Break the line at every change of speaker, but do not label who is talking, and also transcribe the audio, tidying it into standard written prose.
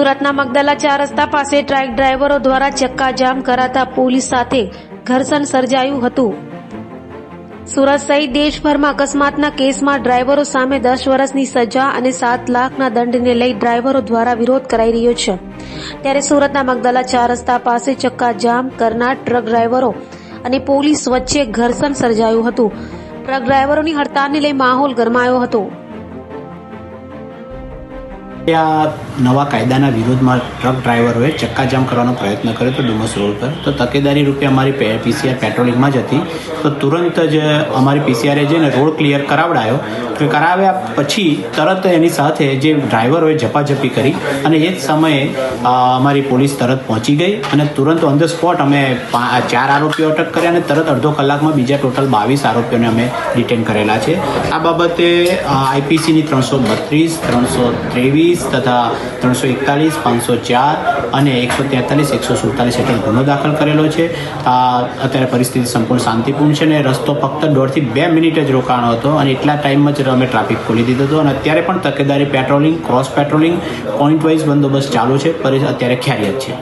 સુરતના મગદલા 4 રસ્તા પાસે ટ્રક ડ્રાઈવરો દ્વારા ચક્કાજામ કરાતા પોલીસ સાથે ઘર્ષણ સર્જાયું હતું। સુરત સહિત દેશભરમાં અકસ્માતના કેસમાં ડ્રાઈવરો સામે 10 વર્ષની સજા અને 7 લાખના દંડને લઈ ડ્રાઈવરો દ્વારા વિરોધ કરાઈ રહ્યો છે। ત્યારે સુરતના મગદલા 4 રસ્તા પાસે ચક્કાજામ કરનાર ટ્રક ડ્રાઈવરો અને પોલીસ વચ્ચે ઘર્ષણ સર્જાયું હતું। ટ્રક ડ્રાઈવરોની હડતાલને લઈ માહોલ ગરમાયો હતો।
આ નવા કાયદાના વિરોધમાં ટ્રક ડ્રાઈવરોએ ચક્કાજામ કરવાનો પ્રયત્ન કર્યો હતો ડુમસ રોડ પર। તો તકેદારી રૂપે અમારી પીસીઆર પેટ્રોલિંગમાં જ હતી, તો તુરંત જ અમારી પીસીઆરે જઈને રોડ ક્લિયર કરાવડાયો। કરાવ્યા પછી તરત એની સાથે જે ડ્રાઈવરોએ ઝપાઝપી કરી અને એ જ સમયે અમારી પોલીસ તરત પહોંચી ગઈ અને તુરંત ઓન ધ સ્પોટ અમે 4 આરોપીઓ અટક કર્યા અને તરત અડધો કલાકમાં બીજા ટોટલ 22 આરોપીઓને અમે ડિટેન કરેલા છે। આ બાબતે આઈપીસીની 332, 323 તથા 341, 504 અને 143, 147 હેઠળ ગુનો દાખલ કરેલો છે। અત્યારે પરિસ્થિતિ સંપૂર્ણ શાંતિપૂર્ણ છે અને રસ્તો ફક્ત 1.5 થી 2 મિનિટ જ રોકાણો હતો અને એટલા ટાઈમમાં જ અમે ટ્રાફિક ખોલી દીધો હતો અને અત્યારે પણ તકેદારી patrolling, cross patrolling, point wise બંદોબસ્ત ચાલુ છે, અત્યારે ખ્યારિયત છે।